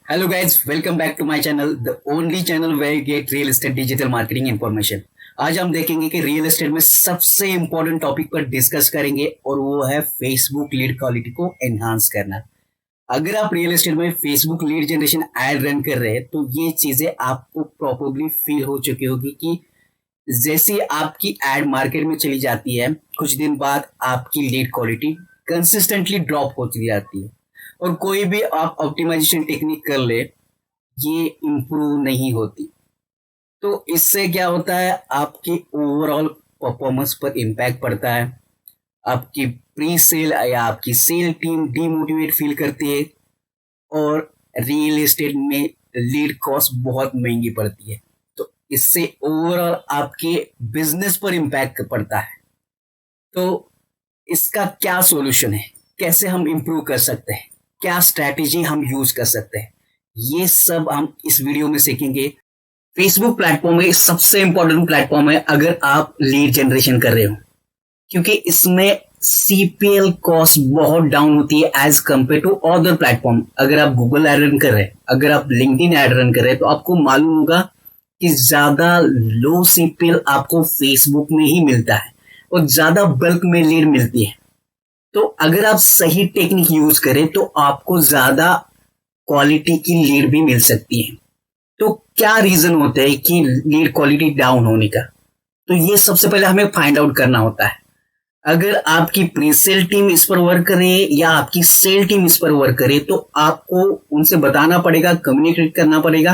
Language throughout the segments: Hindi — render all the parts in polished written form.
Hello guys, welcome back to my channel, the only channel where you get real estate digital marketing information. आज हम देखेंगे कि रियल एस्टेट में सबसे इम्पोर्टेंट टॉपिक पर डिस्कस करेंगे और वो है फेसबुक लीड क्वालिटी को एनहांस करना। अगर आप रियल एस्टेट में Facebook lead generation ad run कर रहे हैं तो ये चीजें आपको प्रॉब्ली फील हो चुकी होगी कि जैसे आपकी एड मार्केट में चली जाती है, कुछ दिन बाद आपकी लीड क्वालिटी कंसिस्टेंटली ड्रॉप होती जाती है और कोई भी आप ऑप्टिमाइजेशन टेक्निक कर ले, ये इम्प्रूव नहीं होती। तो इससे क्या होता है, आपकी ओवरऑल परफॉर्मेंस पर इम्पैक्ट पड़ता है। आपकी प्री सेल या आपकी सेल टीम डीमोटिवेट फील करती है और रियल एस्टेट में लीड कॉस्ट बहुत महंगी पड़ती है। तो इससे ओवरऑल आपके बिजनेस पर इम्पैक्ट पड़ता है। तो इसका क्या सॉल्यूशन है, कैसे हम इम्प्रूव कर सकते हैं, क्या स्ट्रैटेजी हम यूज कर सकते हैं, ये सब हम इस वीडियो में सीखेंगे। फेसबुक प्लेटफॉर्म है सबसे इंपॉर्टेंट प्लेटफॉर्म है अगर आप लीड जनरेशन कर रहे हो, क्योंकि इसमें सीपीएल कॉस्ट बहुत डाउन होती है as compare to other platform. अगर आप गूगल एड रन कर रहे हैं, अगर आप लिंक्डइन एड रन कर रहे हैं, तो आपको मालूम होगा कि ज्यादा लो सीपीएल आपको फेसबुक में ही मिलता है और ज्यादा बल्क में लीड मिलती है। तो अगर आप सही टेक्निक यूज करें तो आपको ज्यादा क्वालिटी की लीड भी मिल सकती है। तो क्या रीजन होता है कि लीड क्वालिटी डाउन होने का, तो ये सबसे पहले हमें फाइंड आउट करना होता है। अगर आपकी प्री सेल टीम इस पर वर्क करे या आपकी सेल टीम इस पर वर्क करे, तो आपको उनसे बताना पड़ेगा, कम्युनिकेट करना पड़ेगा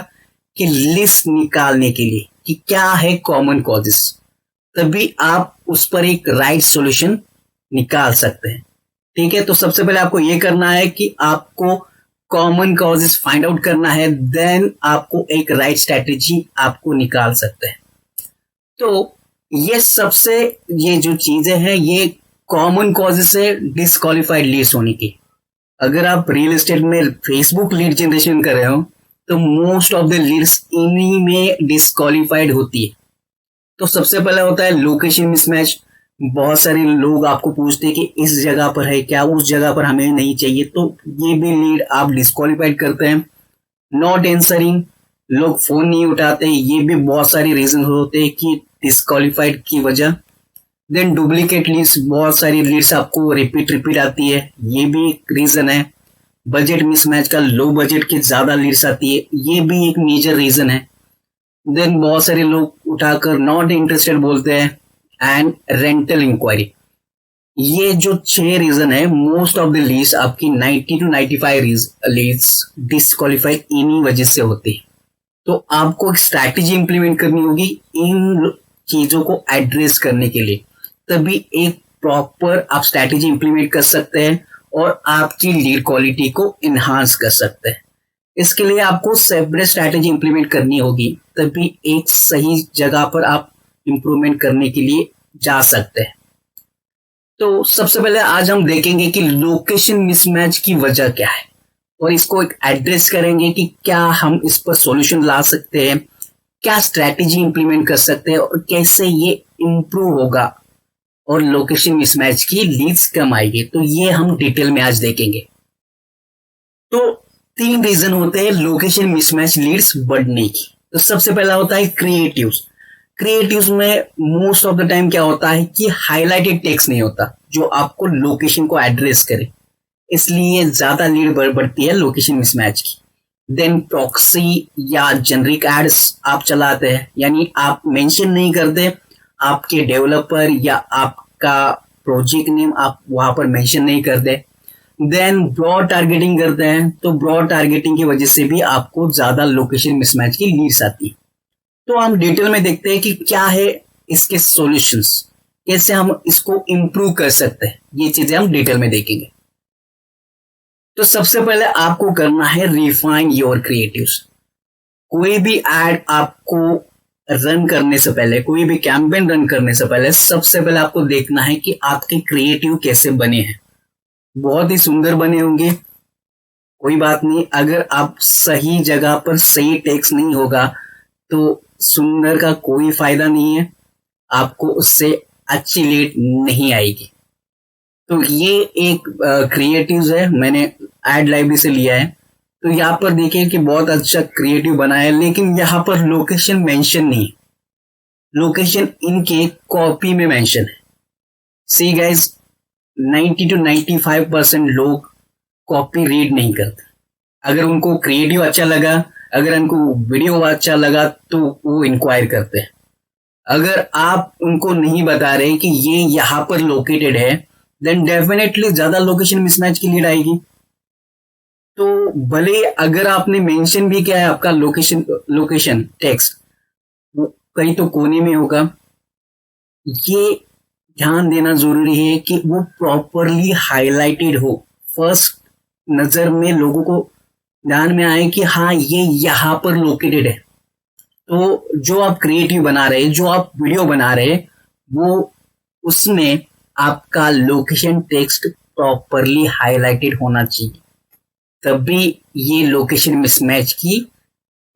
कि लिस्ट निकालने के लिए कि क्या है कॉमन कॉजेस, तभी आप उस पर एक राइट सॉल्यूशन निकाल सकते हैं। ठीक है, तो सबसे पहले आपको ये करना है कि आपको कॉमन कॉजेस फाइंड आउट करना है, देन आपको एक राइट स्ट्रैटेजी आपको निकाल सकते हैं। तो ये जो चीजें हैं, ये कॉमन कॉजेस है डिसक्वालिफाइड लीड्स होने की। अगर आप रियल एस्टेट में फेसबुक लीड जनरेशन कर रहे हो तो मोस्ट ऑफ द लीड्स इन्हीं में डिसक्वालिफाइड होती है। तो सबसे पहला होता है लोकेशन मिसमैच। बहुत सारे लोग आपको पूछते हैं कि इस जगह पर है क्या, उस जगह पर हमें नहीं चाहिए, तो ये भी लीड आप डिस्क्वालीफाइड करते हैं। नॉट आंसरिंग, लोग फोन नहीं उठाते, ये भी बहुत सारे रीजन होते हैं कि डिस्क्वालीफाइड की वजह। देन डुप्लीकेट लीड्स, बहुत सारी लीड्स आपको रिपीट रिपीट आती है, ये भी एक रीजन है। बजट मिसमैच का, लो बजट की ज्यादा लीड्स आती है, ये भी एक मेजर रीजन है। देन बहुत सारे लोग उठाकर नॉट इंटरेस्टेड बोलते हैं एंड रेंटल इंक्वायरी। ये जो 6 रीजन है, मोस्ट ऑफ द लीड्स आपकी 90 to 95 लीड्स डिस्क्वालीफाइड इन्हीं वजह से होती है। तो आपको एक स्ट्रैटेजी इंप्लीमेंट करनी होगी इन चीजों को एड्रेस करने के लिए, तभी एक प्रॉपर आप स्ट्रैटेजी इंप्लीमेंट कर सकते हैं और आपकी लीड क्वालिटी को इनहांस कर सकते हैं। इसके लिए आपको सेपरेट स्ट्रैटेजी इंप्लीमेंट करनी होगी, तभी एक सही जगह पर आप इंप्रूवमेंट करने के लिए जा सकते हैं। तो सबसे पहले आज हम देखेंगे कि लोकेशन मिसमैच की वजह क्या है और इसको एक एड्रेस करेंगे कि क्या हम इस पर सॉल्यूशन ला सकते हैं, क्या स्ट्रैटेजी इंप्लीमेंट कर सकते हैं और कैसे ये इंप्रूव होगा और लोकेशन मिसमैच की लीड्स कम आएगी। तो ये हम डिटेल में आज देखेंगे। तो 3 रीजन होते हैं लोकेशन मिसमैच लीड्स बढ़ने की। तो सबसे पहला होता है क्रिएटिव्स। क्रिएटिव्स में मोस्ट ऑफ द टाइम क्या होता है कि हाईलाइटेड टेक्स्ट नहीं होता जो आपको लोकेशन को एड्रेस करे, इसलिए ज्यादा लीड बढ़ती है लोकेशन मिसमैच की। देन प्रॉक्सी या जेनरिक एड्स आप चलाते हैं, यानी आप मेंशन नहीं करते आपके डेवलपर या आपका प्रोजेक्ट नेम, आप वहां पर मेंशन नहीं करते। देन ब्रॉड टारगेटिंग करते हैं, तो ब्रॉड टारगेटिंग की वजह से भी आपको ज्यादा लोकेशन मिसमैच की लीड्स आती है। तो हम डिटेल में देखते हैं कि क्या है इसके सॉल्यूशंस, कैसे हम इसको इंप्रूव कर सकते हैं, ये चीजें हम डिटेल में देखेंगे। तो सबसे पहले आपको करना है रिफाइन योर क्रिएटिव्स। कोई भी एड आपको रन करने से पहले, कोई भी कैंपेन रन करने से पहले, सबसे पहले आपको देखना है कि आपके क्रिएटिव कैसे बने हैं। बहुत ही सुंदर बने होंगे, कोई बात नहीं, अगर आप सही जगह पर सही टेक्स्ट नहीं होगा तो सुंदर का कोई फायदा नहीं है, आपको उससे अच्छी लीड नहीं आएगी। तो ये एक क्रिएटिव्स है, मैंने एड लाइब्रेरी से लिया है। तो यहाँ पर देखिए कि बहुत अच्छा क्रिएटिव बना है, लेकिन यहाँ पर लोकेशन मेंशन नहीं है, लोकेशन इनके कॉपी में मेंशन है। सी गाइस, 90 to 95% लोग कॉपी रीड नहीं करते। अगर उनको क्रिएटिव अच्छा लगा, अगर उनको वीडियो अच्छा लगा तो वो इंक्वायर करते हैं। अगर आप उनको नहीं बता रहे कि ये यहाँ पर लोकेटेड है, देन डेफिनेटली ज्यादा लोकेशन मिसमैच की लीड आएगी। तो भले अगर आपने मेंशन भी किया है आपका लोकेशन टेक्स्ट कहीं तो कोने में होगा, ये ध्यान देना जरूरी है कि वो प्रॉपरली हाईलाइटेड हो, फर्स्ट नजर में लोगों को ध्यान में आए कि हाँ ये यहाँ पर लोकेटेड है। तो जो आप क्रिएटिव बना रहे, जो आप वीडियो बना रहे, वो उसमें आपका लोकेशन टेक्स्ट प्रॉपरली हाईलाइटेड होना चाहिए, तभी ये लोकेशन मिसमैच की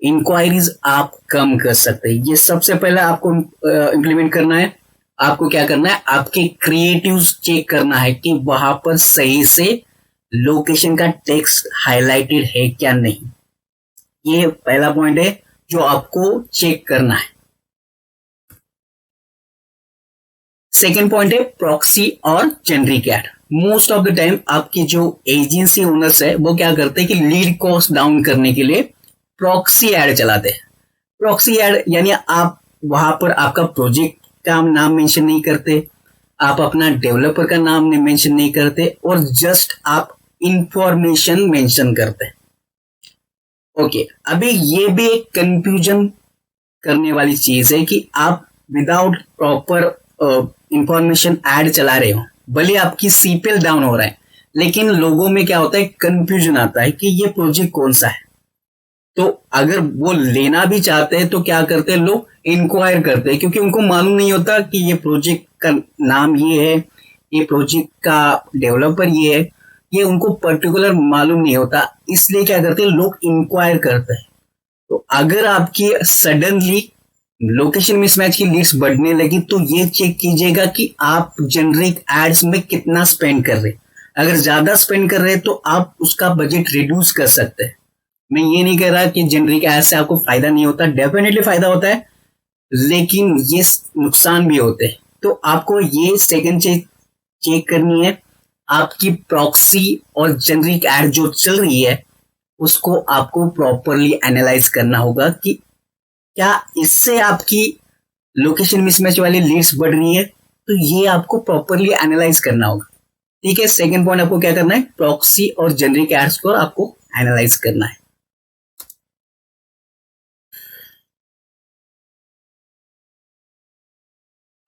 इंक्वायरीज आप कम कर सकते हैं। ये सबसे पहले आपको इम्प्लीमेंट करना है। आपको क्या करना है, आपके क्रिएटिव्स चेक करना है कि वहां पर सही से लोकेशन का टेक्स्ट हाईलाइटेड है क्या नहीं। ये पहला पॉइंट है जो आपको चेक करना है। सेकेंड पॉइंट है प्रॉक्सी और generic ad. Most of the time आपकी जो एजेंसी ओनर्स है वो क्या करते हैं कि लीड कॉस्ट डाउन करने के लिए प्रॉक्सी एड चलाते हैं। प्रॉक्सी एड यानी आप वहां पर आपका प्रोजेक्ट का नाम मेंशन नहीं करते, आप अपना डेवलपर का नाम मेंशन नहीं करते, और जस्ट आप इंफॉर्मेशन मेंशन करते हैं। ओके, अभी ये भी एक कंफ्यूजन करने वाली चीज है कि आप विदाउट प्रॉपर इंफॉर्मेशन ऐड चला रहे हो, भले आपकी सीपीएल डाउन हो रहा है, लेकिन लोगों में क्या होता है, कंफ्यूजन आता है कि ये प्रोजेक्ट कौन सा है। तो अगर वो लेना भी चाहते हैं तो क्या करते हैं, लोग इंक्वायर करते हैं, क्योंकि उनको मालूम नहीं होता कि ये प्रोजेक्ट का नाम ये है, ये प्रोजेक्ट का डेवलपर ये है, ये उनको पर्टिकुलर मालूम नहीं होता, इसलिए क्या करते हैं, लोग इंक्वायर करते हैं। तो अगर आपकी सडनली लोकेशन मिसमैच की लीड्स बढ़ने लगी तो ये चेक कीजिएगा कि आप जेनरिक एड्स में कितना स्पेंड कर रहे हैं। अगर ज्यादा स्पेंड कर रहे हैं तो आप उसका बजट रिड्यूस कर सकते हैं। मैं ये नहीं कह रहा कि जेनरिक एड से आपको फायदा नहीं होता, डेफिनेटली फायदा होता है, लेकिन ये नुकसान भी होते हैं। तो आपको ये सेकंड चेक करनी है, आपकी प्रॉक्सी और जेनरिक एड जो चल रही है उसको आपको प्रॉपरली एनालाइज करना होगा कि क्या इससे आपकी लोकेशन मिसमैच वाली लीड्स बढ़ रही है। तो ये आपको प्रॉपरली एनालाइज करना होगा। ठीक है, सेकंड पॉइंट आपको क्या करना है, प्रॉक्सी और जेनरिक एड्स को आपको एनालाइज करना है।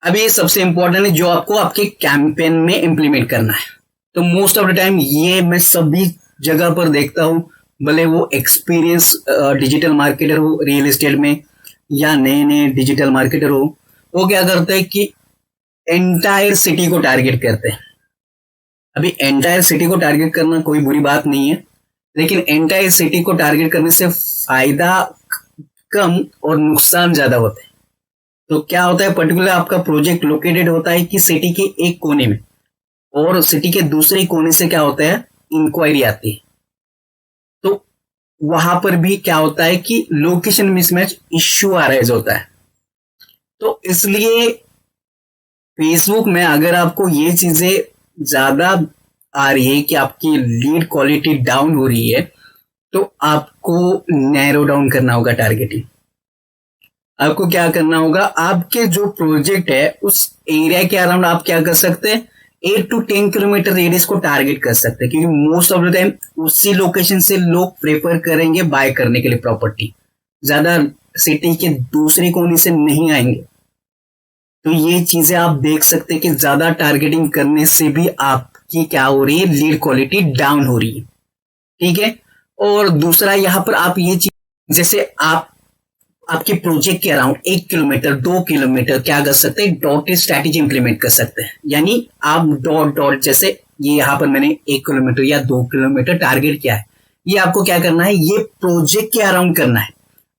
अभी सबसे इंपॉर्टेंट है जो आपको आपके कैंपेन में इंप्लीमेंट करना है। तो मोस्ट ऑफ द टाइम ये मैं सभी जगह पर देखता हूं, भले वो एक्सपीरियंस डिजिटल मार्केटर हो रियल एस्टेट में या नए नए डिजिटल मार्केटर हो, वो क्या करते हैं कि एंटायर सिटी को टारगेट करते हैं। अभी एंटायर सिटी को टारगेट करना कोई बुरी बात नहीं है, लेकिन एंटायर सिटी को टारगेट करने से फायदा कम और नुकसान ज्यादा होते हैं। तो क्या होता है, पर्टिकुलर आपका प्रोजेक्ट लोकेटेड होता है कि सिटी के एक कोने में, और सिटी के दूसरे कोने से क्या होता है, इंक्वायरी आती है। तो वहां पर भी क्या होता है कि लोकेशन मिसमैच इश्यू अराइज होता है। तो इसलिए फेसबुक में अगर आपको ये चीजें ज्यादा आ रही है कि आपकी लीड क्वालिटी डाउन हो रही है, तो आपको नैरो डाउन करना होगा टारगेटिंग। आपको क्या करना होगा, आपके जो प्रोजेक्ट है उस एरिया के अराउंड आप क्या कर सकते हैं, 8 to 10 किलोमीटर रेडियस को टारगेट कर सकते हैं, क्योंकि मोस्ट ऑफ द टाइम उसी लोकेशन से लोग प्रेफर करेंगे बाय करने के लिए प्रॉपर्टी, ज्यादा सिटी के दूसरे कोने से नहीं आएंगे। तो ये चीजें आप देख सकते हैं कि ज्यादा टारगेटिंग करने से भी आपकी क्या हो रही है, लीड क्वालिटी डाउन हो रही है। ठीक है, और दूसरा यहाँ पर आप ये चीज, जैसे आप आपके प्रोजेक्ट के अराउंड 1 किलोमीटर 2 किलोमीटर क्या कर सकते हैं, डॉट स्ट्रैटेजी इंप्लीमेंट कर सकते हैं। यानी आप डॉट डॉट, जैसे ये यहाँ पर मैंने 1 किलोमीटर या 2 किलोमीटर टारगेट किया है, ये आपको क्या करना है, ये प्रोजेक्ट के अराउंड करना है।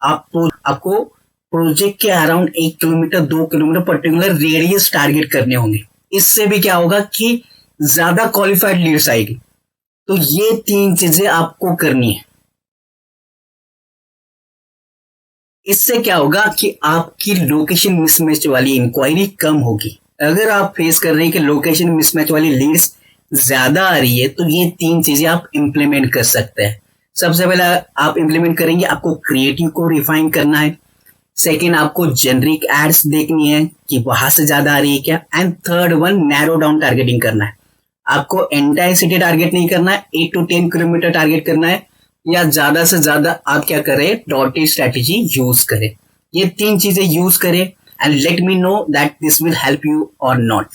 आपको प्रोजेक्ट के around 1 kilometre 2 kilometre particular radius target करने होंगे। इससे भी क्या होगा कि ज्यादा क्वालिफाइड लीड्स आएगी। तो ये 3 चीजें आपको करनी है। इससे क्या होगा कि आपकी लोकेशन मिसमैच वाली इंक्वायरी कम होगी। अगर आप फेस कर रहे हैं कि लोकेशन मिसमैच वाली लीड्स ज्यादा आ रही है, तो ये 3 चीजें आप इंप्लीमेंट कर सकते हैं। सबसे पहले आप इंप्लीमेंट करेंगे, आपको क्रिएटिव को रिफाइन करना है। सेकेंड, आपको जेनरिक एड्स देखनी है कि वहां से ज्यादा आ रही है क्या। And third one, narrow down targeting करना है। आपको एंटायर सिटी टारगेट नहीं करना है, 8 to 10 किलोमीटर टारगेट करना है, या ज्यादा से ज्यादा आप क्या करें, डॉटेड स्ट्रेटेजी यूज करें। ये 3 चीजें यूज करें and let me know that this will help you और नॉट।